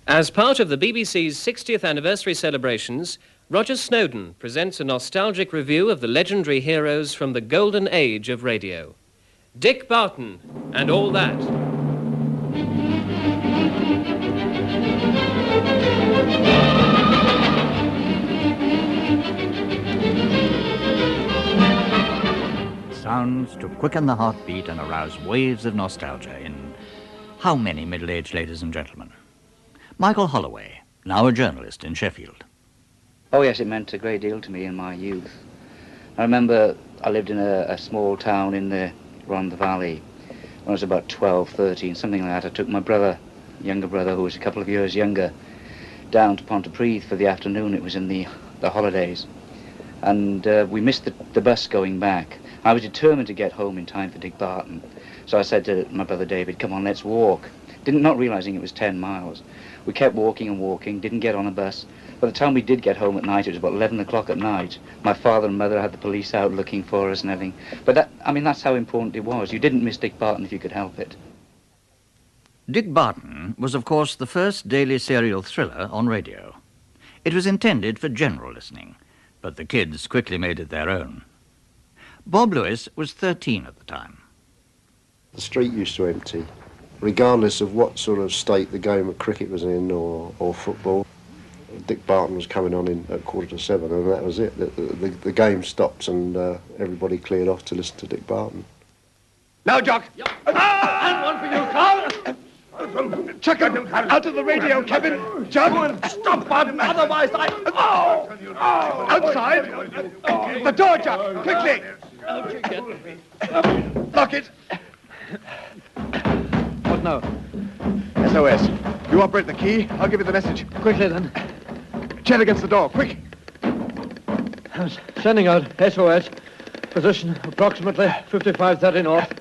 As part of the BBC's 60th anniversary celebrations, Roger Snowdon presents a nostalgic review of the legendary heroes from the golden age of radio. Dick Barton and All That. Sounds to quicken the heartbeat and arouse waves of nostalgia in how many middle-aged ladies and gentlemen? Michael Holloway, now a journalist in Sheffield. Oh yes, it meant a great deal to me in my youth. I remember I lived in a small town in the Rhondda Valley when I was about 12, 13, something like that. I took my brother, younger brother, who was a couple of years younger, down to Pontypridd for the afternoon. It was in the holidays. And we missed the bus going back. I was determined to get home in time for Dick Barton. So I said to my brother David, come on, let's walk. Not realizing it was 10 miles. We kept walking and walking, didn't get on a bus. By the time we did get home at night, it was about 11 o'clock at night. My father and mother had the police out looking for us and everything. But that's how important it was. You didn't miss Dick Barton if you could help it. Dick Barton was, of course, the first daily serial thriller on radio. It was intended for general listening, but the kids quickly made it their own. Bob Lewis was 13 at the time. The street used to empty, regardless of what sort of state the game of cricket was in or football. Dick Barton was coming on at 7:15, and that was it. The game stopped and everybody cleared off to listen to Dick Barton. Now, Jock! Yep. And one for you, Carl! Chuck him out of the radio cabin, Jock! Stop, Barton, otherwise I... Outside! The door, Jock, quickly! Lock it! What now? SOS. You operate the key, I'll give you the message. Quickly, then. Chair against the door, quick! I'm sending out SOS. Position approximately 5530 north.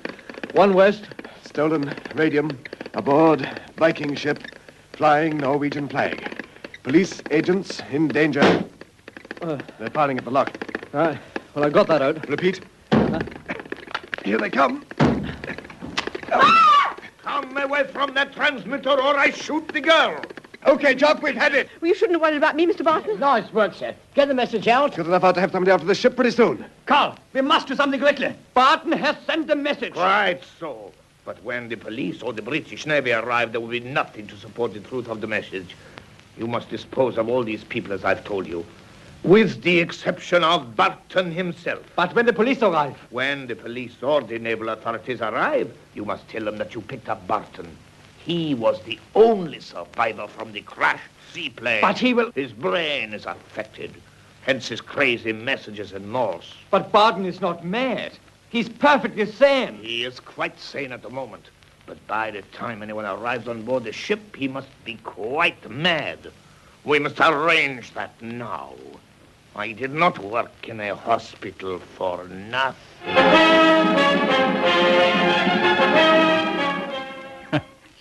1 west. Stolen radium aboard Viking ship flying Norwegian flag. Police agents in danger. They're firing at the lock. All right. Well, I got that out. Repeat. Here they come. Come away from that transmitter or I shoot the girl. Okay, Jock, we've had it. Well, you shouldn't have worried about me, Mr. Barton. Nice work, sir. Get the message out. Good enough out to have somebody after the ship pretty soon. Carl, we must do something quickly. Barton has sent a message. Right so. But when the police or the British Navy arrive, there will be nothing to support the truth of the message. You must dispose of all these people, as I've told you, with the exception of Barton himself. But when the police arrive? When the police or the naval authorities arrive, you must tell them that you picked up Barton. He was the only survivor from the crashed seaplane. But he will... His brain is affected, hence his crazy messages in Morse. But Barton is not mad. He's perfectly sane. He is quite sane at the moment. But by the time anyone arrives on board the ship, he must be quite mad. We must arrange that now. I did not work in a hospital for nothing.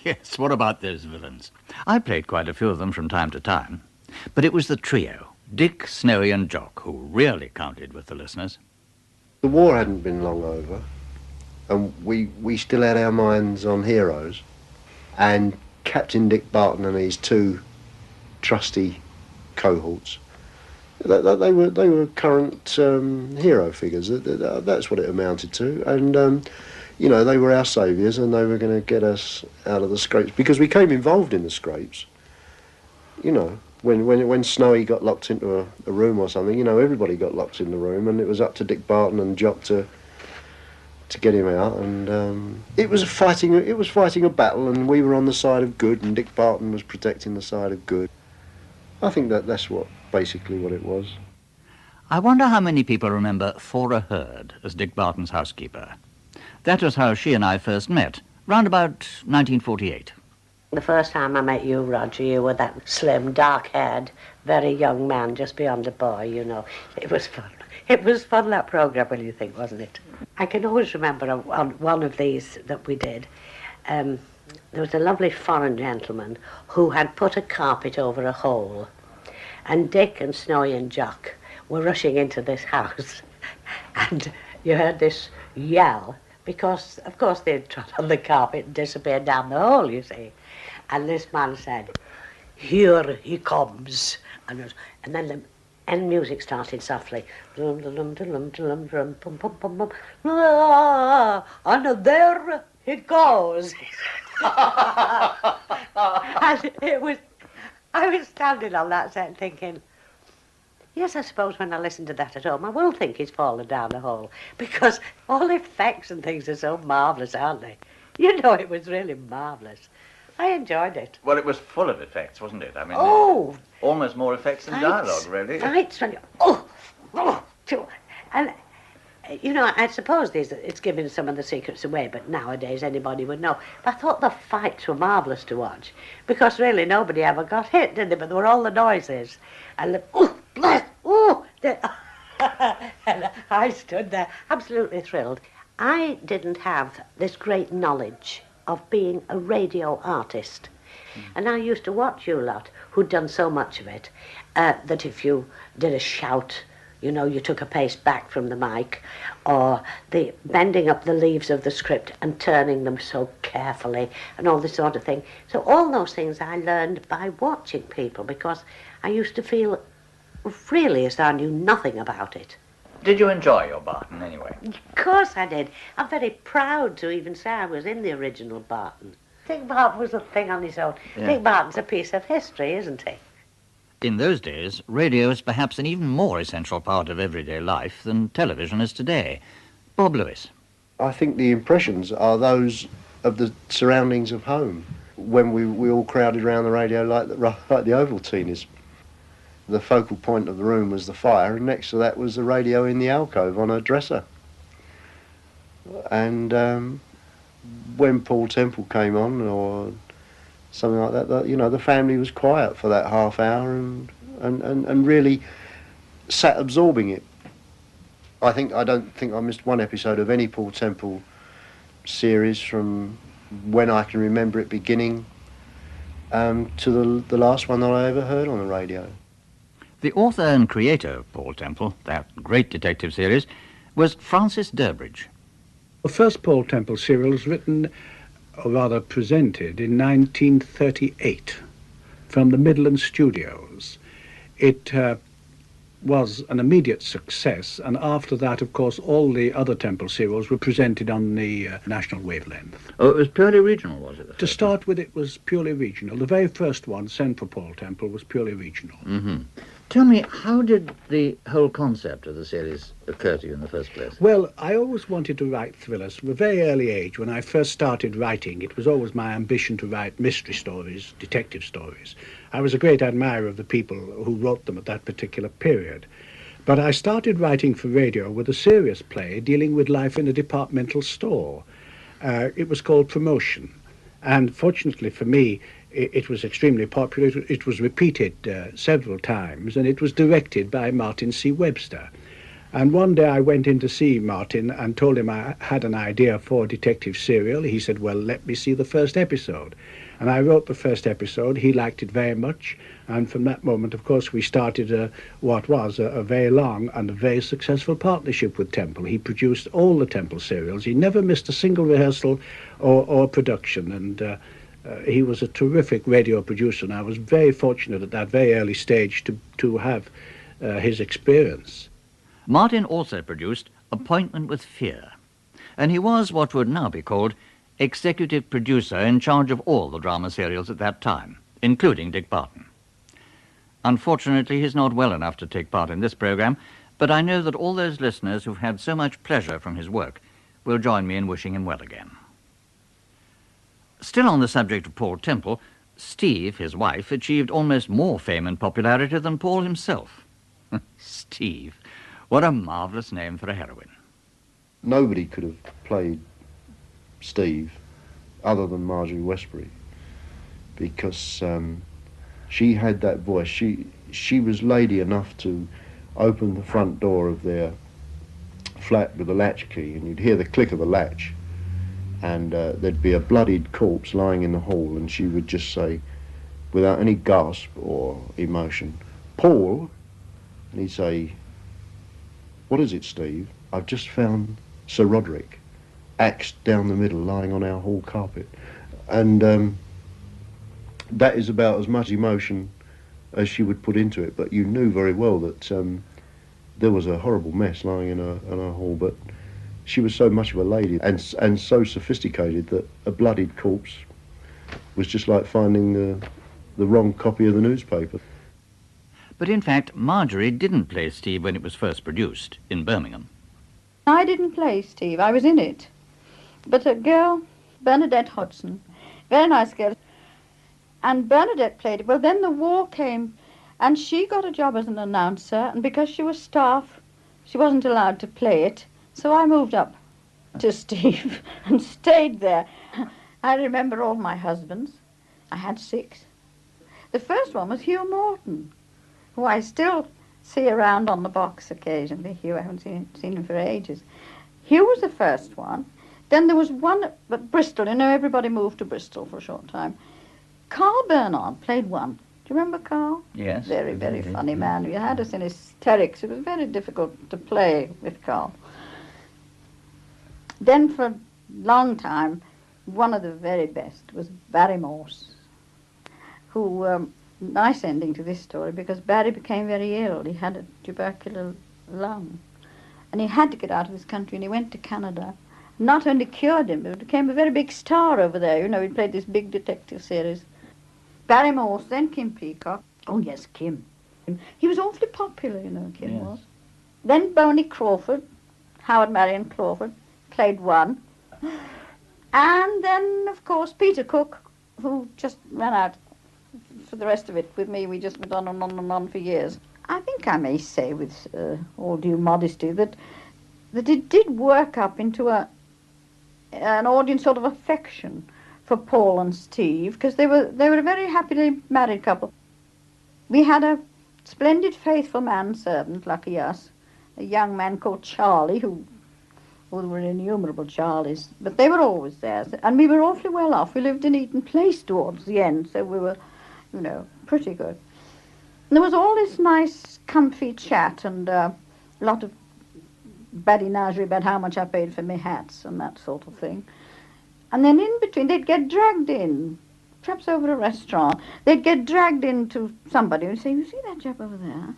Yes, what about those villains? I played quite a few of them from time to time. But it was the trio, Dick, Snowy and Jock, who really counted with the listeners. The war hadn't been long over, and we still had our minds on heroes. And Captain Dick Barton and his two trusty cohorts, they were current hero figures. That's what it amounted to. And they were our saviours, and they were going to get us out of the scrapes because we came involved in the scrapes. When Snowy got locked into a room or something, everybody got locked in the room, and it was up to Dick Barton and Jock to get him out. And it was fighting a battle, and we were on the side of good, and Dick Barton was protecting the side of good. I think that's basically what it was. I wonder how many people remember Thora Hurd as Dick Barton's housekeeper. That was how she and I first met, round about 1948. The first time I met you, Roger, you were that slim, dark-haired, very young man, just beyond a boy, It was fun. It was fun, that programme, when you think, wasn't it? I can always remember on one of these that we did, there was a lovely foreign gentleman who had put a carpet over a hole, and Dick and Snowy and Jock were rushing into this house, and you heard this yell, because, of course, they'd trod on the carpet and disappeared down the hole, you see. And this man said, Here he comes. And then the end music started softly. And there it goes. And I was standing on that set thinking, yes, I suppose when I listen to that at home, I will think he's fallen down the hole, because all the effects and things are so marvellous, aren't they? You know, it was really marvellous. I enjoyed it. Well, it was full of effects, wasn't it? I mean, almost more effects than dialogue, really. Fights, and you know, I suppose it's giving some of the secrets away, but nowadays anybody would know. But I thought the fights were marvellous to watch, because really nobody ever got hit, did they? But there were all the noises, and and I stood there absolutely thrilled. I didn't have this great knowledge of being a radio artist. And I used to watch you lot who'd done so much of it, that if you did a shout, you know, you took a pace back from the mic, or the bending up the leaves of the script and turning them so carefully, and all this sort of thing. So all those things I learned by watching people, because I used to feel really as though I knew nothing about it. Did you enjoy your Barton, anyway? Of course I did. I'm very proud to even say I was in the original Barton. Dick Barton was a thing on his own. Yeah. Dick Barton's a piece of history, isn't he? In those days, radio was perhaps an even more essential part of everyday life than television is today. Bob Lewis. I think the impressions are those of the surroundings of home, when we all crowded around the radio like the Ovaltine is. The focal point of the room was the fire, and next to that was the radio in the alcove on a dresser. And when Paul Temple came on, or something like that, you know, the family was quiet for that half hour and really sat absorbing it. I don't think I missed one episode of any Paul Temple series from when I can remember it beginning to the last one that I ever heard on the radio. The author and creator of Paul Temple, that great detective series, was Francis Durbridge. The first Paul Temple serial was written, or rather presented, in 1938 from the Midland Studios. It was an immediate success, and after that, of course, all the other Temple serials were presented on the national wavelength. Oh, it was purely regional, was it? To start with, it was purely regional. The very first one, sent for Paul Temple, was purely regional. Mm-hmm. Tell me, how did the whole concept of the series occur to you in the first place? Well, I always wanted to write thrillers. From a very early age, when I first started writing, it was always my ambition to write mystery stories, detective stories. I was a great admirer of the people who wrote them at that particular period. But I started writing for radio with a serious play dealing with life in a departmental store. It was called Promotion. And fortunately for me, it was extremely popular. It was repeated several times, and it was directed by Martin C. Webster. And one day I went in to see Martin and told him I had an idea for a detective serial. He said, well, let me see the first episode. And I wrote the first episode. He liked it very much. And from that moment, of course, we started what was a very long and a very successful partnership with Temple. He produced all the Temple serials. He never missed a single rehearsal or production. And he was a terrific radio producer, and I was very fortunate at that very early stage to have his experience. Martin also produced Appointment with Fear, and he was what would now be called executive producer in charge of all the drama serials at that time, including Dick Barton. Unfortunately, he's not well enough to take part in this program, but I know that all those listeners who've had so much pleasure from his work will join me in wishing him well again. Still on the subject of Paul Temple, Steve, his wife, achieved almost more fame and popularity than Paul himself. Steve. What a marvellous name for a heroine. Nobody could have played Steve other than Marjorie Westbury, because she had that voice. She was lady enough to open the front door of their flat with a latch key, and you'd hear the click of the latch, and there'd be a bloodied corpse lying in the hall, and she would just say, without any gasp or emotion, "Paul," and he'd say, "What is it, Steve?" "I've just found Sir Roderick, axed down the middle, lying on our hall carpet." And that is about as much emotion as she would put into it, but you knew very well that there was a horrible mess lying in her hall, but she was so much of a lady and so sophisticated that a bloodied corpse was just like finding the wrong copy of the newspaper. But in fact, Marjorie didn't play Steve when it was first produced in Birmingham. I didn't play Steve, I was in it. But a girl, Bernadette Hodgson, very nice girl, and Bernadette played it. Well, then the war came, and she got a job as an announcer, and because she was staff, she wasn't allowed to play it, so I moved up to Steve and stayed there. I remember all my husbands. I had 6. The first one was Hugh Morton, who I still see around on the box occasionally. Hugh, I haven't seen him for ages. Hugh was the first one. Then there was one at Bristol. You know, everybody moved to Bristol for a short time. Carl Vernon played one. Do you remember Carl? Yes. Very, very funny man. He had us in hysterics. It was very difficult to play with Carl. Then for a long time, one of the very best was Barry Morse, who, nice ending to this story, because Barry became very ill. He had a tubercular lung. And he had to get out of this country, and he went to Canada. Not only cured him, but became a very big star over there. You know, he played this big detective series. Barry Morse, then Kim Peacock. Oh, yes, Kim. He was awfully popular, you know, Kim was. Then Boney Crawford, Howard Marion Crawford, played one. And then, of course, Peter Cook, who just ran out for the rest of it with me. We just went on and on and on for years. I think I may say, with all due modesty, that it did work up into an audience sort of affection for Paul and Steve, because they were a very happily married couple. We had a splendid, faithful manservant, lucky us, a young man called Charlie, who there were innumerable Charlies, but they were always there, and we were awfully well off. We lived in Eaton Place towards the end, so we were, you know, pretty good. And there was all this nice, comfy chat and a lot of badinage about how much I paid for my hats and that sort of thing. And then in between, they'd get dragged in, perhaps over a restaurant. They'd get dragged into somebody and say, you see that chap over there?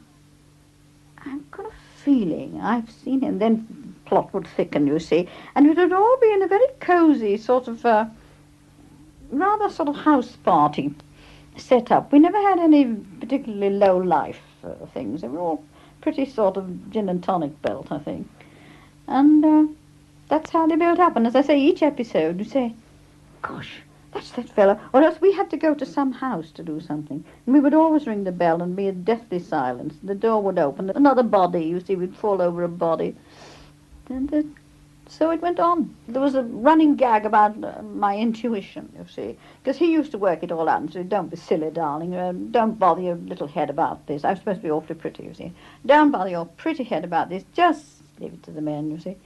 I've got a feeling I've seen him. Then plot would thicken, you see. And it would all be in a very cosy sort of, rather sort of house party set up. We never had any particularly low life things. They were all pretty sort of gin and tonic built, I think. And that's how they built up. And as I say, each episode, you say, gosh, that's that fellow. Or else we had to go to some house to do something. And we would always ring the bell and be a deathly silence. The door would open. Another body, you see, we'd fall over a body. And so it went on. There was a running gag about my intuition, you see. Because he used to work it all out and said, don't be silly, darling. Don't bother your little head about this. I'm supposed to be awfully pretty, you see. Don't bother your pretty head about this. Just leave it to the men, you see.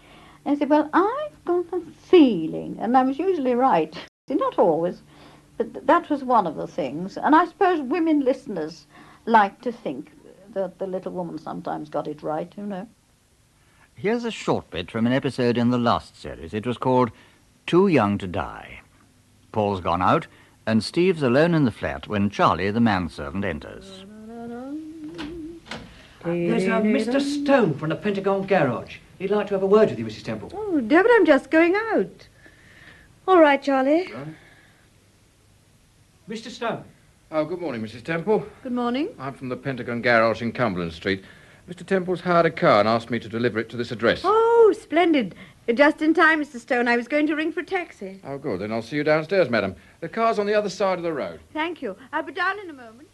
And I said, well, I've got a feeling. And I was usually right. Not always, but that was one of the things. And I suppose women listeners like to think that the little woman sometimes got it right, you know. Here's a short bit from an episode in the last series. It was called Too Young to Die. Paul's gone out, and Steve's alone in the flat when Charlie, the manservant, enters. There's Mr. Stone from the Pentagon Garage. He'd like to have a word with you, Mrs. Temple. Oh, dear, but I'm just going out. All right, Charlie. Right. Mr. Stone. Oh, good morning, Mrs. Temple. Good morning. I'm from the Pentagon Garage in Cumberland Street. Mr. Temple's hired a car and asked me to deliver it to this address. Oh, splendid. Just in time, Mr. Stone. I was going to ring for a taxi. Oh, good. Then I'll see you downstairs, madam. The car's on the other side of the road. Thank you. I'll be down in a moment.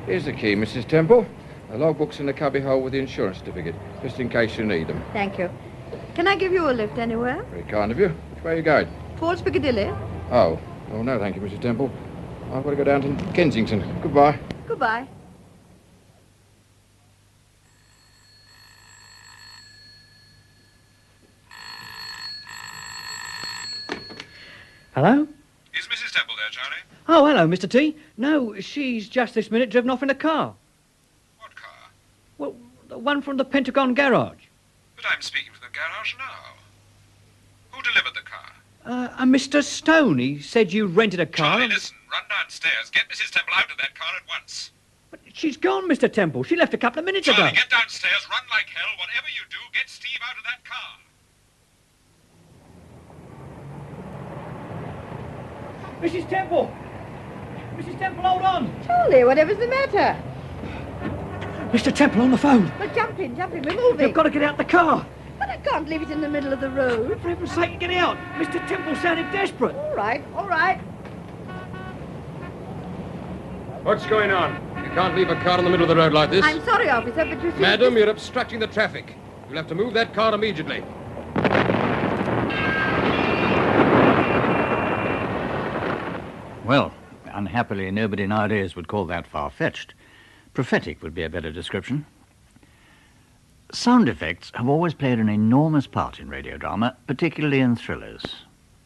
Here's the key, Mrs. Temple. The logbook's in the cubbyhole with the insurance certificate, just in case you need them. Thank you. Can I give you a lift anywhere? Very kind of you. Which way are you going? Towards Piccadilly. Oh, no, thank you, Mrs. Temple. I've got to go down to Kensington. Goodbye. Goodbye. Hello? Is Mrs. Temple there, Charlie? Oh, hello, Mr. T. No, she's just this minute driven off in a car. What car? Well, the one from the Pentagon Garage. But I'm speaking to the garage now. Who delivered the car? And Mr. Stone, he said you rented a car. Charlie, listen. Run downstairs. Get Mrs. Temple out of that car at once. But she's gone, Mr. Temple. She left a couple of minutes Charlie, ago. get downstairs. Run like hell. Whatever you do, get Steve out of that car. Mrs. Temple! Mrs. Temple, hold on! Charlie, whatever's the matter? Mr. Temple on the phone. Well, jump in, we're moving. You've got to get out the car. But I can't leave it in the middle of the road. For heaven's sake, get out. Mr. Temple sounded desperate. All right, all right. What's going on? You can't leave a car in the middle of the road like this. I'm sorry, officer, but you see... Madam, you're obstructing the traffic. You'll have to move that car immediately. Well, unhappily, nobody nowadays would call that far-fetched. Prophetic would be a better description. Sound effects have always played an enormous part in radio drama, particularly in thrillers.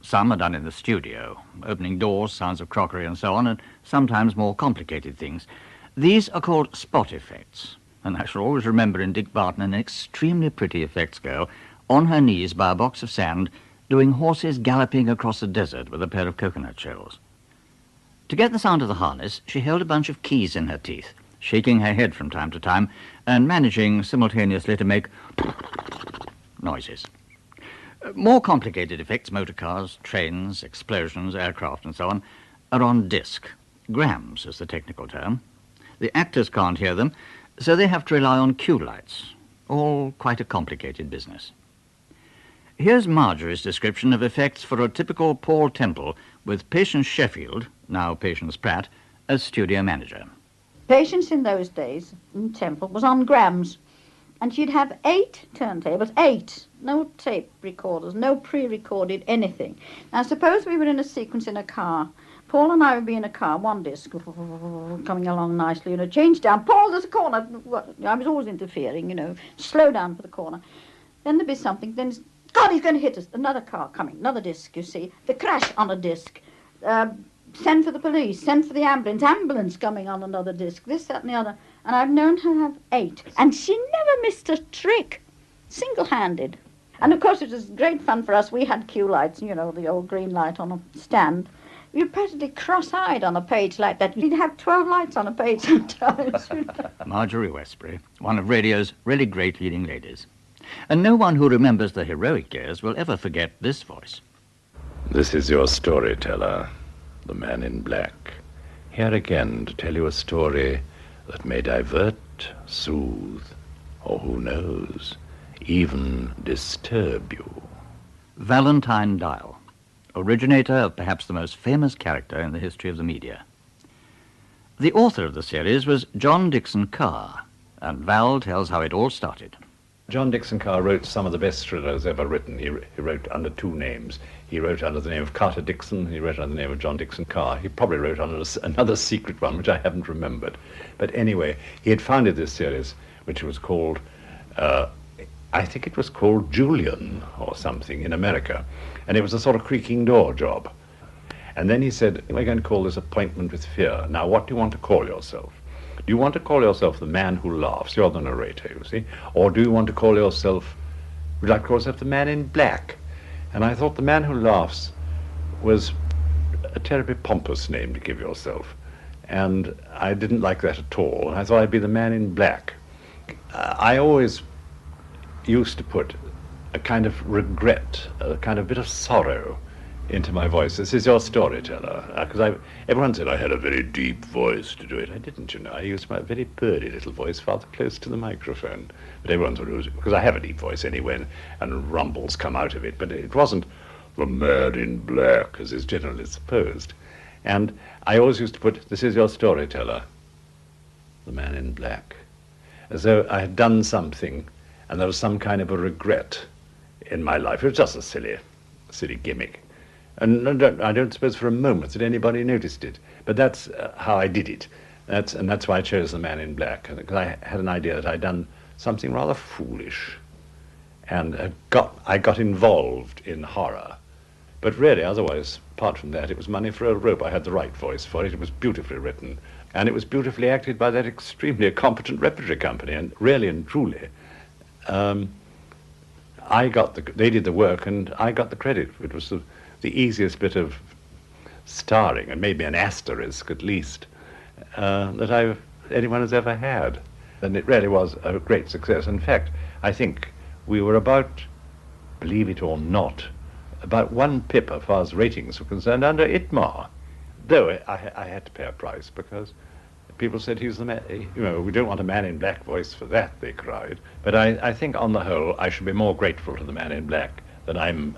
Some are done in the studio, opening doors, sounds of crockery and so on, and sometimes more complicated things. These are called spot effects, and I shall always remember in Dick Barton an extremely pretty effects girl on her knees by a box of sand doing horses galloping across a desert with a pair of coconut shells. To get the sound of the harness, she held a bunch of keys in her teeth, shaking her head from time to time and managing simultaneously to make noises. More complicated effects, motor cars, trains, explosions, aircraft and so on, are on disc. Grams is the technical term. The actors can't hear them, so they have to rely on cue lights. All quite a complicated business. Here's Marjorie's description of effects for a typical Paul Temple with Patience Sheffield, now Patience Pratt, as studio manager. Patience in those days in Temple was on grams, and she'd have 8 turntables, 8, no tape recorders, no pre-recorded anything. Now suppose we were in a sequence in a car. Paul and I would be in a car, one disc, coming along nicely, change down. Paul, there's a corner. I was always interfering, slow down for the corner. Then there'd be something, then, God, he's going to hit us. Another car coming, another disc, you see. The crash on a disc. Send for the police, send for the ambulance coming on another disc, this, that and the other. And I've known her have 8. And she never missed a trick, single-handed. And of course it was great fun for us. We had cue lights, the old green light on a stand. We were practically cross-eyed on a page like that. We'd have 12 lights on a page sometimes. Marjorie Westbury, one of radio's really great leading ladies. And no one who remembers the heroic years will ever forget this voice. This is your storyteller, the man in black, here again to tell you a story that may divert, soothe, or who knows, even disturb you. Valentine Dyall, originator of perhaps the most famous character in the history of the media. The author of the series was John Dickson Carr, and Val tells how it all started. John Dickson Carr wrote some of the best thrillers ever written. He wrote under 2 names. He wrote under the name of Carter Dickson. He wrote under the name of John Dickson Carr. He probably wrote under another secret one, which I haven't remembered. But anyway, he had founded this series, which was called, I think it was called Julian or something in America. And it was a sort of creaking door job. And then he said, we're going to call this Appointment with Fear. Now, what do you want to call yourself? Do you want to call yourself the man who laughs? You're the narrator, you see. Or do you want to call yourself, would you like to call yourself the man in black? And I thought the man who laughs was a terribly pompous name to give yourself. And I didn't like that at all. I thought I'd be the man in black. I always used to put a kind of regret, a kind of bit of sorrow into my voice. This is your storyteller. Because everyone said I had a very deep voice to do it. I didn't, I used my very purdy little voice rather close to the microphone. But everyone thought it was, because I have a deep voice anyway, and rumbles come out of it. But it wasn't the man in black, as is generally supposed. And I always used to put, this is your storyteller, the man in black. As though I had done something, and there was some kind of a regret in my life. It was just a silly gimmick. And I don't suppose for a moment that anybody noticed it. But that's how I did it. That's why I chose the man in black. Because I had an idea that I'd done something rather foolish. And I got involved in horror. But really, otherwise, apart from that, it was money for a rope. I had the right voice for it. It was beautifully written. And it was beautifully acted by that extremely competent repertory company. And really and truly, they did the work and I got the credit. It was the easiest bit of starring, and maybe an asterisk at least, that anyone has ever had. And it really was a great success. In fact, I think we were about, believe it or not, about 1 pip as far as ratings were concerned under Itmar. Though I had to pay a price because people said he was the man, we don't want a man in black voice for that, they cried. But I think on the whole I should be more grateful to the man in black than I'm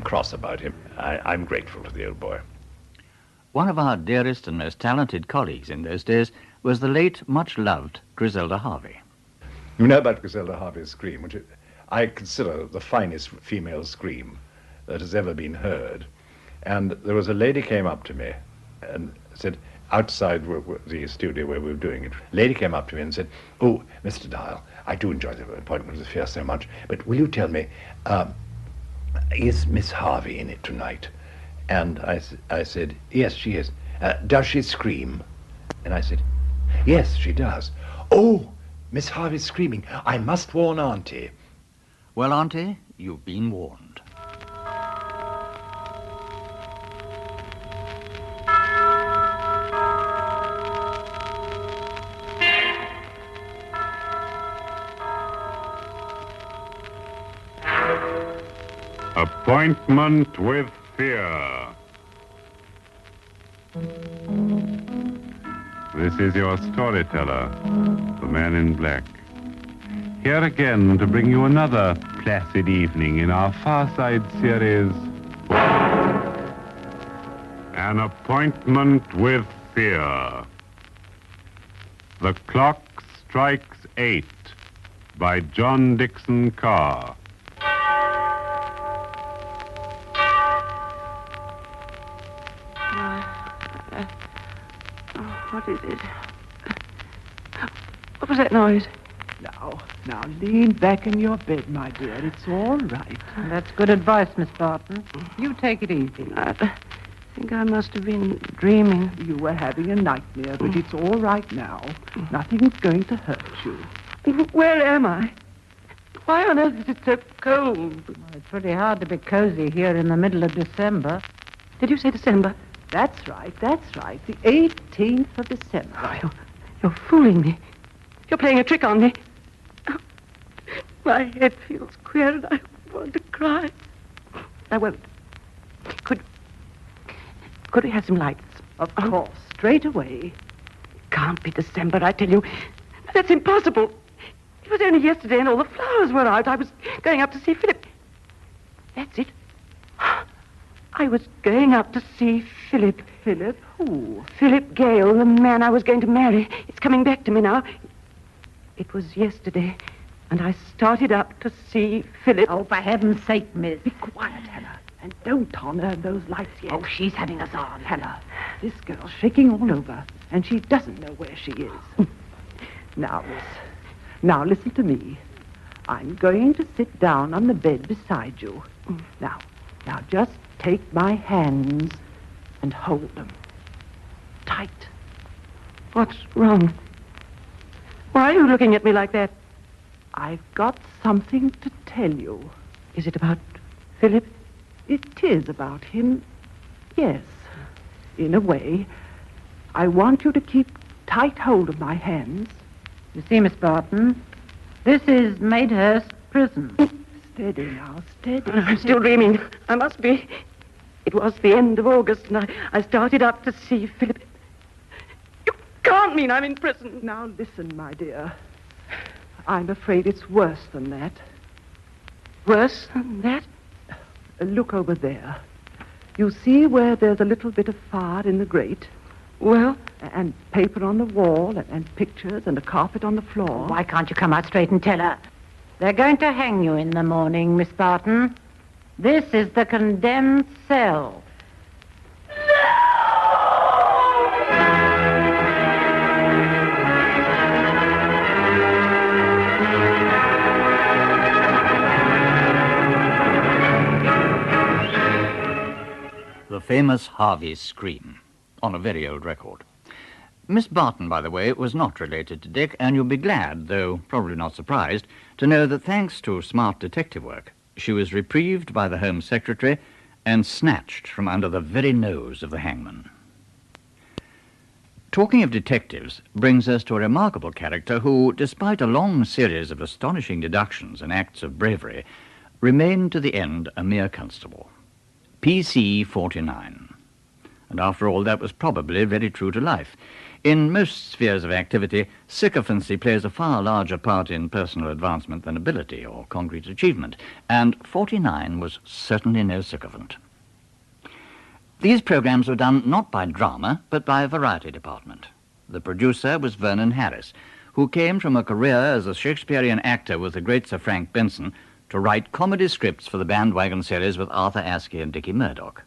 cross about him. I'm grateful to the old boy. One of our dearest and most talented colleagues in those days was the late, much-loved Griselda Harvey. You know about Griselda Harvey's scream, which I consider the finest female scream that has ever been heard. And there was a lady came up to me and said, outside the studio where we were doing it, a lady came up to me and said, "Oh, Mr. Dyall, I do enjoy the appointment with the Fair so much, but will you tell me, is Miss Harvey in it tonight?" And I said, "Yes, she is. Does she scream?" And I said, "Yes, she does." "Oh, Miss Harvey's screaming. I must warn Auntie." Well, Auntie, you've been warned. Appointment with Fear. This is your storyteller, the man in black. Here again to bring you another placid evening in our Far Side series, An Appointment with Fear. The Clock Strikes 8 by John Dixon Carr. What is it? What was that noise? Now, lean back in your bed, my dear. It's all right. That's good advice, Miss Barton. You take it easy. I think I must have been dreaming. You were having a nightmare, but it's all right now. Nothing's going to hurt you. Where am I? Why on earth is it so cold? Well, it's pretty hard to be cozy here in the middle of December. Did you say December? That's right. The 18th of December. Oh, you're fooling me. You're playing a trick on me. Oh, my head feels queer and I want to cry. I won't. Could we have some lights? Of course, straight away. It can't be December, I tell you. That's impossible. It was only yesterday and all the flowers were out. I was going up to see Philip. That's it. I was going up to see Philip. Philip who? Philip Gauld, the man I was going to marry. It's coming back to me now. It was yesterday, and I started up to see Philip. Oh, for heaven's sake, miss. Be quiet, Hannah, and don't turn those lights yet. Oh, she's having us on. Hannah, this girl's shaking all over, and she doesn't know where she is. Now, miss, now listen to me. I'm going to sit down on the bed beside you. Now, just take my hands and hold them tight. What's wrong? Why are you looking at me like that? I've got something to tell you. Is it about Philip? It is about him, yes. In a way. I want you to keep tight hold of my hands. You see, Miss Barton, this is Maidhurst Prison. Steady now, steady. I'm still dreaming. I must be. It was the end of August, and I started up to see Philip. You can't mean I'm in prison. Now listen, my dear. I'm afraid it's worse than that. Worse than that? Look over there. You see where there's a little bit of fire in the grate? Well? And paper on the wall, and pictures, and a carpet on the floor. Why can't you come out straight and tell her? They're going to hang you in the morning, Miss Barton. This is the condemned cell. The famous Harvey's scream, on a very old record. Miss Barton, by the way, was not related to Dick, and you'll be glad, though probably not surprised, to know that thanks to smart detective work, she was reprieved by the Home Secretary and snatched from under the very nose of the hangman. Talking of detectives brings us to a remarkable character who, despite a long series of astonishing deductions and acts of bravery, remained to the end a mere constable. PC 49. And after all, that was probably very true to life. In most spheres of activity, sycophancy plays a far larger part in personal advancement than ability or concrete achievement, and 49 was certainly no sycophant. These programs were done not by drama, but by a variety department. The producer was Vernon Harris, who came from a career as a Shakespearean actor with the great Sir Frank Benson to write comedy scripts for the Bandwagon series with Arthur Askey and Dickie Murdoch,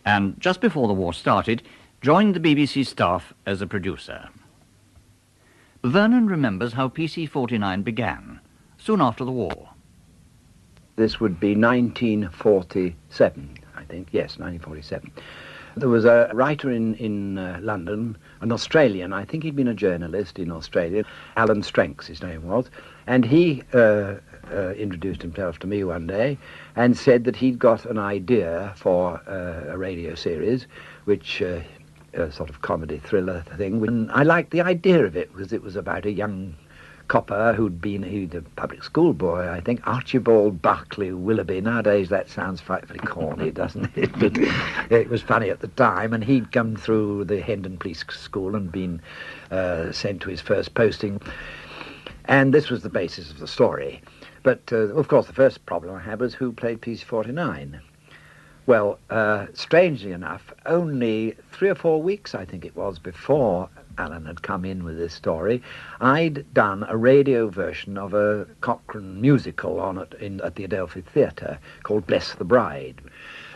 and just before the war started, joined the BBC staff as a producer. Vernon remembers how PC-49 began, soon after the war. This would be 1947, I think. Yes, 1947. There was a writer in London, an Australian. I think he'd been a journalist in Australia. Alan Stranks, his name was. And he introduced himself to me one day and said that he'd got an idea for a radio series, which a sort of comedy thriller thing. And I liked the idea of it, because it was about a young copper who'd been a public school boy, I think, Archibald Barclay Willoughby. Nowadays that sounds frightfully corny, doesn't it? But it was funny at the time, and he'd come through the Hendon Police School and been sent to his first posting. And this was the basis of the story. But, of course, the first problem I had was who played PC-49. Well, strangely enough, only 3 or 4 weeks, I think it was, before Alan had come in with this story, I'd done a radio version of a Cochrane musical at the Adelphi Theatre called Bless the Bride.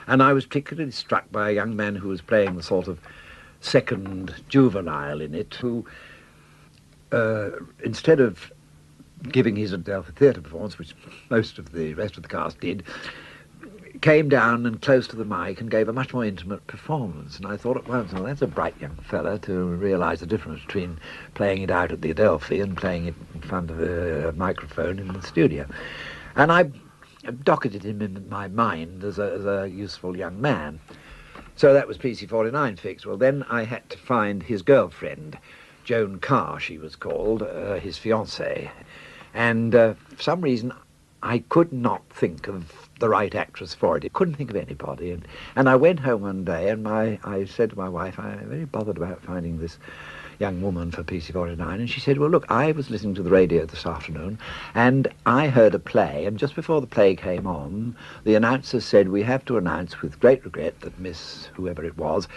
And I was particularly struck by a young man who was playing the sort of second juvenile in it, who, instead of giving his Adelphi Theatre performance, which most of the rest of the cast did, came down and close to the mic and gave a much more intimate performance. And I thought at once, well, that's a bright young fella to realise the difference between playing it out at the Adelphi and playing it in front of a microphone in the studio. And I docketed him in my mind as a useful young man. So that was PC-49 fixed. Well, then I had to find his girlfriend, Joan Carr, she was called, his fiancée. And for some reason, I could not think of the right actress for it. I couldn't think of anybody. And I went home one day and I said to my wife, I'm very bothered about finding this young woman for PC-49. And she said, well, look, I was listening to the radio this afternoon and I heard a play. And just before the play came on, the announcer said, we have to announce with great regret that Miss whoever it was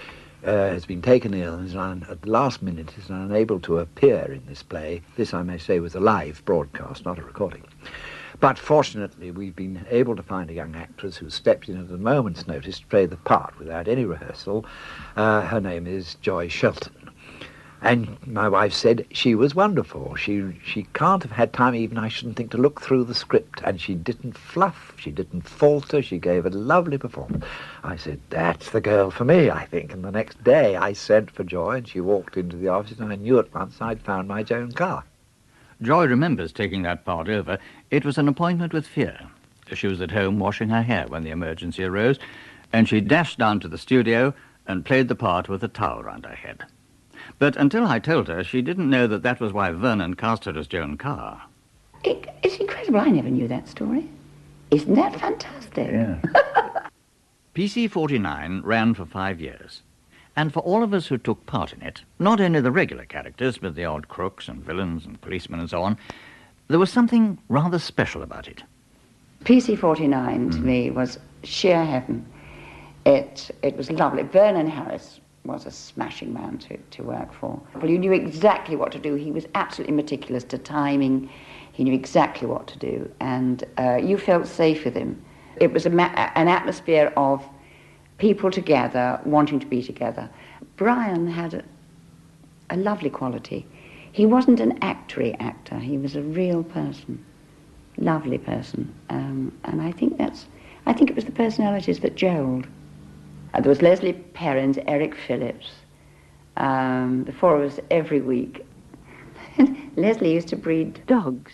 has been taken ill and at the last minute is unable to appear in this play. This, I may say, was a live broadcast, not a recording. But fortunately, we've been able to find a young actress who stepped in at a moment's notice to play the part without any rehearsal. Her name is Joy Shelton. And my wife said she was wonderful. She can't have had time even, I shouldn't think, to look through the script. And she didn't fluff, she didn't falter, she gave a lovely performance. I said, that's the girl for me, I think. And the next day I sent for Joy and she walked into the office and I knew at once I'd found my Joan Carr. Joy remembers taking that part over. It was an appointment with fear. She was at home washing her hair when the emergency arose, and she dashed down to the studio and played the part with a towel round her head. But until I told her, she didn't know that that was why Vernon cast her as Joan Carr. It's incredible. I never knew that story. Isn't that fantastic? Yeah. PC-49 ran for 5 years. And for all of us who took part in it, not only the regular characters, but the odd crooks and villains and policemen and so on, there was something rather special about it. PC-49 to me was sheer heaven. It was lovely. Vernon Harris was a smashing man to work for. Well, you knew exactly what to do. He was absolutely meticulous to timing. He knew exactly what to do, and you felt safe with him. It was an atmosphere of people together, wanting to be together. Brian had a lovely quality. He wasn't an actory actor. He was a real person, lovely person. And I think it was the personalities that gelled. There was Leslie Perrins, Eric Phillips, the four of us every week. Leslie used to breed dogs.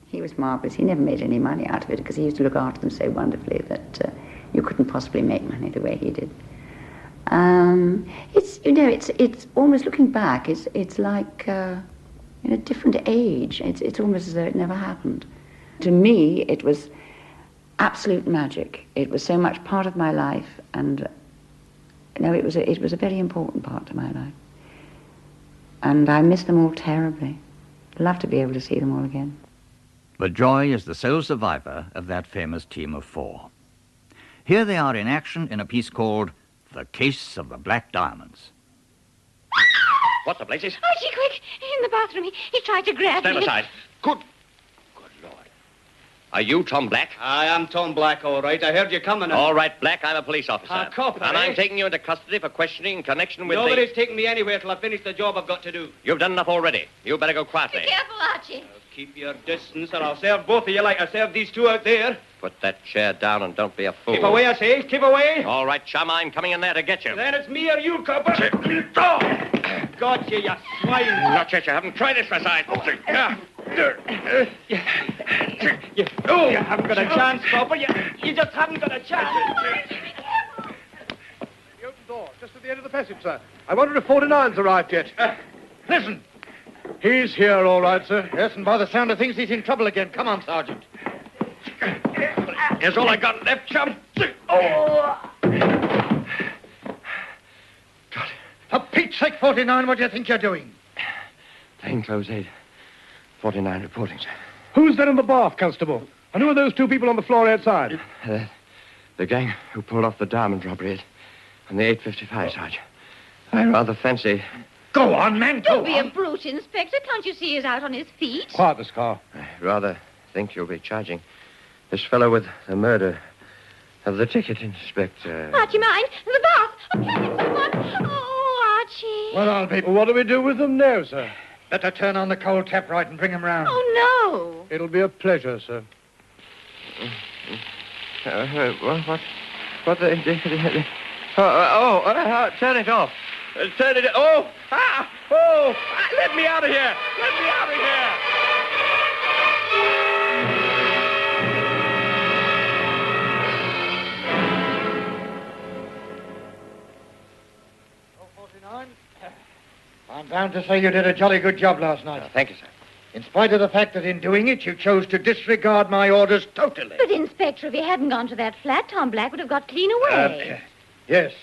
He was marvellous. He never made any money out of it because he used to look after them so wonderfully that You couldn't possibly make money the way he did. It's almost looking back. It's like in a different age. It's almost as though it never happened. To me, it was absolute magic. It was so much part of my life, and it was a very important part of my life. And I miss them all terribly. I'd love to be able to see them all again. But Joy is the sole survivor of that famous team of 4. Here they are in action in a piece called The Case of the Black Diamonds. What the blazes? Archie, quick! In the bathroom. He tried to grab me. Stand aside. Good Lord. Are you Tom Black? I am Tom Black, all right. I heard you coming. All right, Black, I'm a police officer. A cop, and eh? I'm taking you into custody for questioning in connection with Nobody's taking me anywhere till I finish the job I've got to do. You've done enough already. You better go quietly. Be careful, Archie. Keep your distance, or I'll serve both of you like I served these 2 out there. Put that chair down and don't be a fool. Keep away, I say. Keep away. All right, chum, I'm coming in there to get you. Then it's me or you, copper. Got you, you swine. Not yet. You haven't tried it for size. You haven't got a chance, copper. You just haven't got a chance. The open door, just at the end of the passage, sir. I wonder if 49's arrived yet. Listen. He's here, all right, sir. Yes, and by the sound of things, he's in trouble again. Come on, Sergeant. Here's all I got left, chum. For Pete's sake, 49, what do you think you're doing? Plainclothes aid. 49 reporting, sir. Who's there in the bath, Constable? And who are those 2 people on the floor outside? The gang who pulled off the diamond robbery on the 855, Sergeant. I rather fancy... Go on, man, Don't be a brute, Inspector. Can't you see he's out on his feet? Quiet, Miss Carr. I rather think you'll be charging this fellow with the murder of the ticket inspector. Archie, mind. The bath. I'm coming, someone. Oh, Archie. Well, I'll be... What do we do with them now, sir? Better turn on the cold tap right and bring them round. Oh, no. It'll be a pleasure, sir. What the... turn it off. Turn it... let me out of here. Let me out of here. I'm bound to say you did a jolly good job last night. Thank you, sir. In spite of the fact that in doing it, you chose to disregard my orders totally. But, Inspector, if he hadn't gone to that flat, Tom Black would have got clean away. Yes.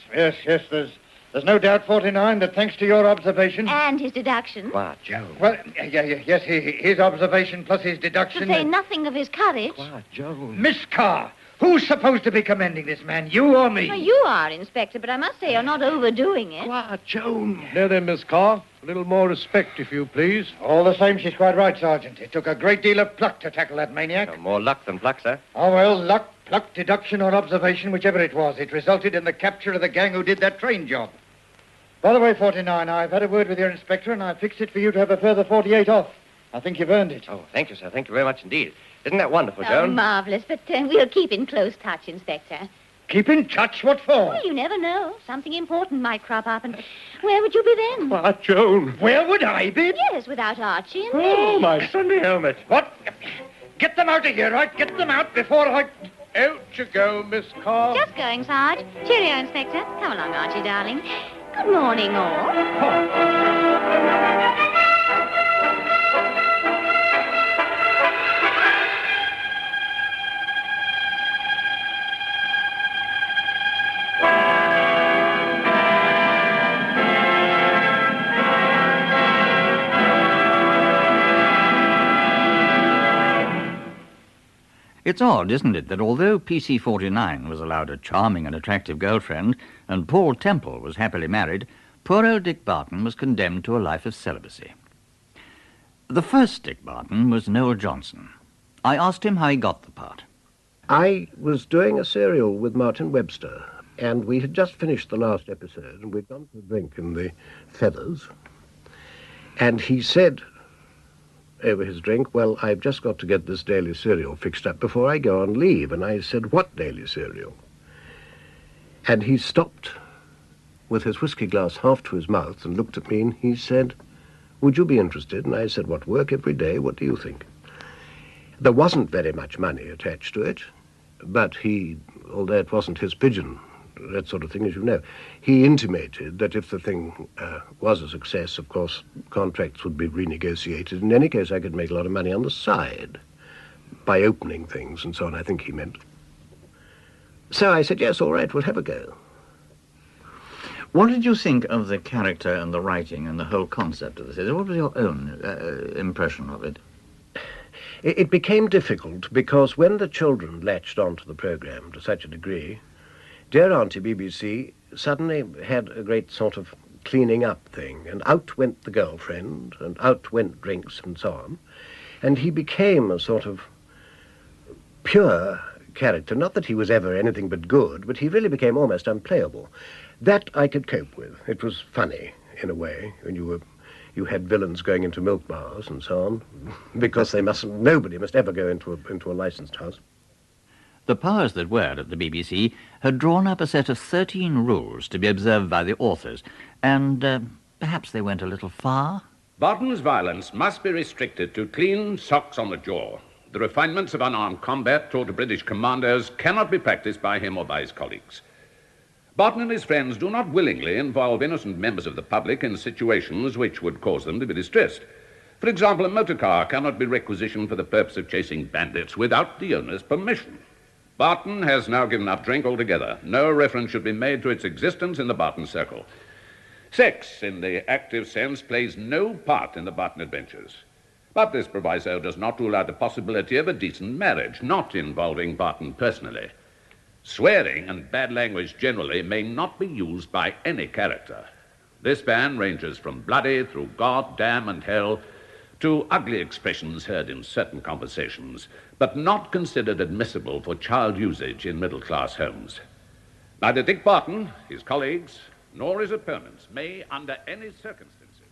There's no doubt, 49, that thanks to your observation... And his deduction. Quiet, Joe. Well, yes, his observation plus his deduction... To say nothing of his courage. Quiet, Joe. Miss Carr, who's supposed to be commending this man, you or me? Well, you are, Inspector, but I must say you're not overdoing it. Quiet, Joan. Now then, Miss Carr, a little more respect, if you please. All the same, she's quite right, Sergeant. It took a great deal of pluck to tackle that maniac. No, more luck than pluck, sir. Oh, well, luck, pluck, deduction, or observation, whichever it was, it resulted in the capture of the gang who did that train job. By the way, 49, I've had a word with your inspector, and I fixed it for you to have a further 48 off. I think you've earned it. Oh, thank you, sir. Thank you very much indeed. Isn't that wonderful, Oh, Joan? marvellous, but we'll keep in close touch, Inspector. Keep in touch? What for? Well, you never know. Something important might crop up, and where would you be then? Quiet, Joan. Where would I be? Yes, without Archie and Oh, me. my Sunday helmet. What? Get them out of here, right? Get them out before I... Out you go, Miss Carr. Just going, Sarge. Cheerio, Inspector. Come along, Archie, darling. Good morning, all. It's odd, isn't it, that although PC-49 was allowed a charming and attractive girlfriend and Paul Temple was happily married, poor old Dick Barton was condemned to a life of celibacy. The first Dick Barton was Noel Johnson. I asked him how he got the part. I was doing a serial with Martin Webster, and we had just finished the last episode, and we'd gone for a drink in the Feathers, and he said over his drink, well, I've just got to get this daily serial fixed up before I go on leave. And I said, what daily serial? And he stopped with his whiskey glass half to his mouth and looked at me and he said, would you be interested? And I said, what, work every day? What do you think? There wasn't very much money attached to it, But he, although it wasn't his pigeon, that sort of thing, as you know, he intimated that if the thing was a success, of course, contracts would be renegotiated. In any case, I could make a lot of money on the side by opening things and so on, I think he meant. So I said, yes, all right, we'll have a go. What did you think of the character and the writing and the whole concept of this? What was your own impression of it? It became difficult because when the children latched onto the programme to such a degree, dear Auntie BBC suddenly had a great sort of cleaning up thing, and out went the girlfriend, and out went drinks and so on, and he became a sort of pure character. Not that he was ever anything but good, but he really became almost unplayable. That I could cope with. It was funny, in a way, when you had villains going into milk bars and so on, because nobody must ever go into a licensed house. The powers that were at the BBC had drawn up a set of 13 rules to be observed by the authors, and perhaps they went a little far. Barton's violence must be restricted to clean socks on the jaw. The refinements of unarmed combat taught to British commandos cannot be practiced by him or by his colleagues. Barton and his friends do not willingly involve innocent members of the public in situations which would cause them to be distressed. For example, a motor car cannot be requisitioned for the purpose of chasing bandits without the owner's permission. Barton has now given up drink altogether. No reference should be made to its existence in the Barton circle. Sex, in the active sense, plays no part in the Barton adventures. But this proviso does not rule out the possibility of a decent marriage, not involving Barton personally. Swearing and bad language generally may not be used by any character. This ban ranges from bloody through God, damn, and hell to ugly expressions heard in certain conversations, but not considered admissible for child usage in middle-class homes. Neither Dick Barton, his colleagues, nor his opponents may, under any circumstances...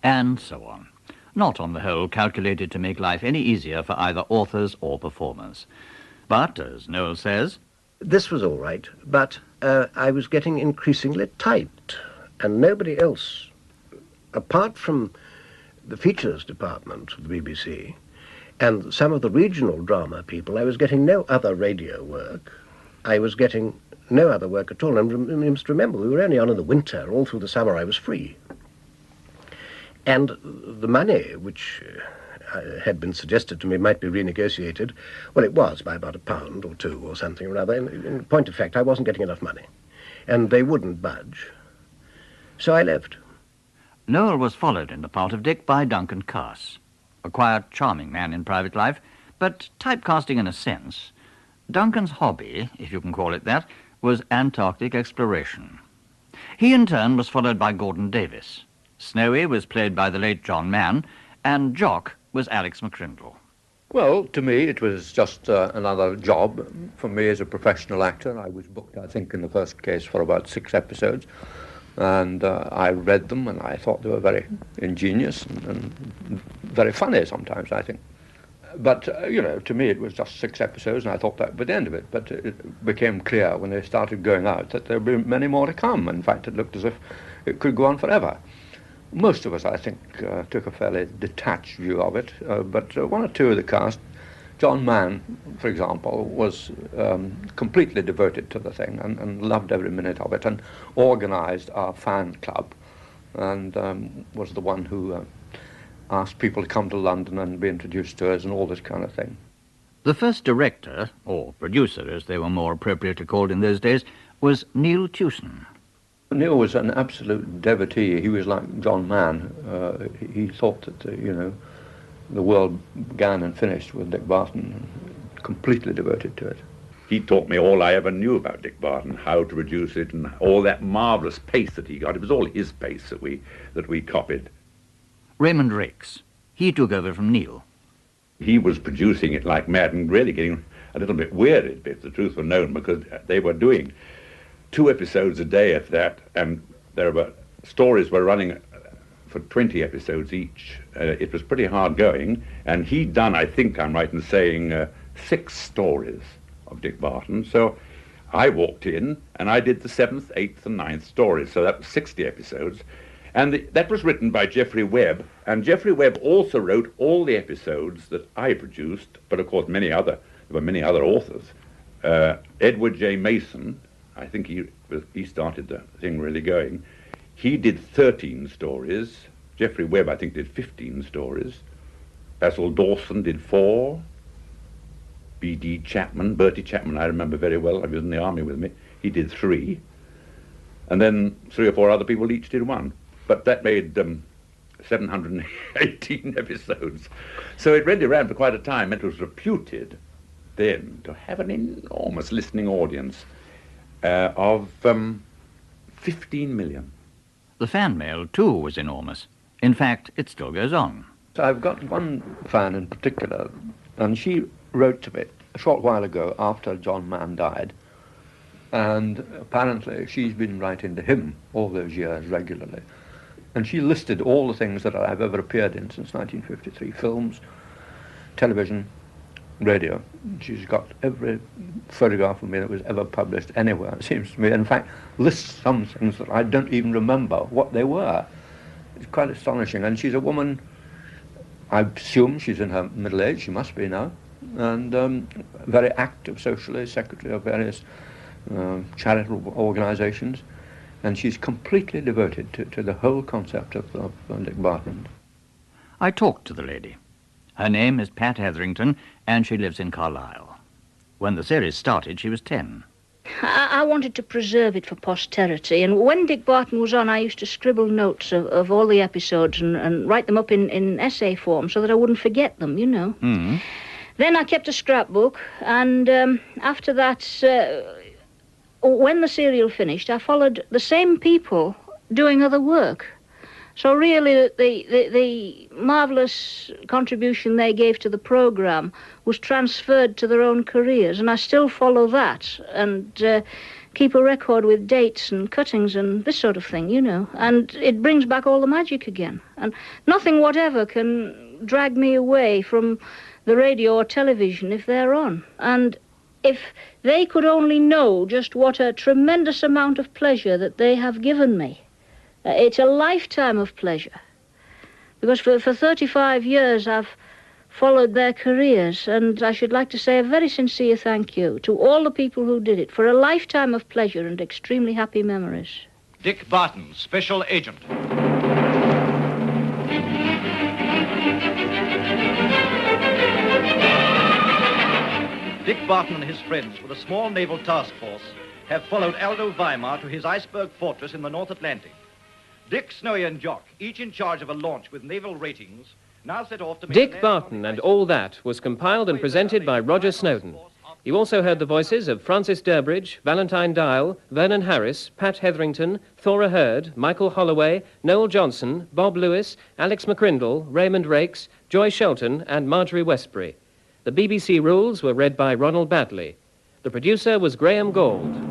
And so on. Not, on the whole, calculated to make life any easier for either authors or performers. But, as Noel says... This was all right, but I was getting increasingly tight, and nobody else, apart from the features department of the BBC and some of the regional drama people, I was getting no other radio work. I was getting no other work at all. And you must remember, we were only on in the winter. All through the summer I was free. And the money, which had been suggested to me might be renegotiated, well, it was by about £1 or £2 or something or other. In point of fact, I wasn't getting enough money. And they wouldn't budge. So I left. Noel was followed in the part of Dick by Duncan Cass, a quiet, charming man in private life, but typecasting in a sense. Duncan's hobby, if you can call it that, was Antarctic exploration. He, in turn, was followed by Gordon Davis. Snowy was played by the late John Mann, and Jock was Alex McCrindle. Well, to me, it was just another job for me as a professional actor. I was booked, I think, in the first case for about 6 episodes. And I read them, and I thought they were very ingenious and very funny sometimes, I think. But, you know, to me it was just 6 episodes, and I thought that would be the end of it. But it became clear when they started going out that there would be many more to come. In fact, it looked as if it could go on forever. Most of us, I think, took a fairly detached view of it, but one or two of the cast, John Mann, for example, was completely devoted to the thing and loved every minute of it, and organised our fan club, and was the one who asked people to come to London and be introduced to us and all this kind of thing. The first director, or producer as they were more appropriately called in those days, was Neil Tewson. Neil was an absolute devotee. He was like John Mann. He thought that, you know, the world began and finished with Dick Barton, completely devoted to it. He taught me all I ever knew about Dick Barton, how to produce it, and all that marvellous pace that he got. It was all his pace that we copied. Raymond Raikes. He took over from Neil. He was producing it like mad and really getting a little bit weary, if the truth were known, because they were doing 2 episodes a day at that, and stories were running for 20 episodes each. It was pretty hard going, and he'd done, I think I'm right in saying, 6 stories of Dick Barton. So I walked in, and I did the 7th, 8th, and 9th stories, so that was 60 episodes. And that was written by Geoffrey Webb, and Geoffrey Webb also wrote all the episodes that I produced, but of course there were many other authors. Edward J. Mason, I think he started the thing really going. He did 13 stories. Geoffrey Webb, I think, did 15 stories. Basil Dawson did 4. B.D. Chapman, Bertie Chapman, I remember very well. He was in the army with me. He did 3. And then 3 or 4 other people each did 1. But that made 718 episodes. So it really ran for quite a time. It was reputed then to have an enormous listening audience of 15 million. The fan mail, too, was enormous. In fact, it still goes on. So I've got one fan in particular, and she wrote to me a short while ago after John Mann died, and apparently she's been writing to him all those years regularly. And she listed all the things that I've ever appeared in since 1953, films, television, radio. She's got every photograph of me that was ever published anywhere, it seems to me. In fact, lists some things that I don't even remember what they were. It's quite astonishing. And she's a woman, I assume she's in her middle age, she must be now, and very active socially, secretary of various charitable organizations. And she's completely devoted to the whole concept of Dick Barton. I talked to the lady. Her name is Pat Hetherington, and she lives in Carlisle. When the series started, she was 10. I wanted to preserve it for posterity, and when Dick Barton was on, I used to scribble notes of all the episodes and write them up in essay form so that I wouldn't forget them, you know. Mm. Then I kept a scrapbook, and after that, when the serial finished, I followed the same people doing other work. So really, the marvellous contribution they gave to the programme was transferred to their own careers, and I still follow that and keep a record with dates and cuttings and this sort of thing, you know. And it brings back all the magic again. And nothing whatever can drag me away from the radio or television if they're on. And if they could only know just what a tremendous amount of pleasure that they have given me. It's a lifetime of pleasure, because for 35 years I've followed their careers, and I should like to say a very sincere thank you to all the people who did it for a lifetime of pleasure and extremely happy memories. Dick Barton, Special Agent. Dick Barton and his friends with a small naval task force have followed Aldo Weimar to his iceberg fortress in the North Atlantic. Dick, Snowy, and Jock, each in charge of a launch with naval ratings, now set off to make... Dick Barton and All That was compiled and presented by Roger Snowdon. You also heard the voices of Francis Durbridge, Valentine Dyall, Vernon Harris, Pat Hetherington, Thora Hurd, Michael Holloway, Noel Johnson, Bob Lewis, Alex McCrindle, Raymond Raikes, Joy Shelton, and Marjorie Westbury. The BBC rules were read by Ronald Badley. The producer was Graham Gauld.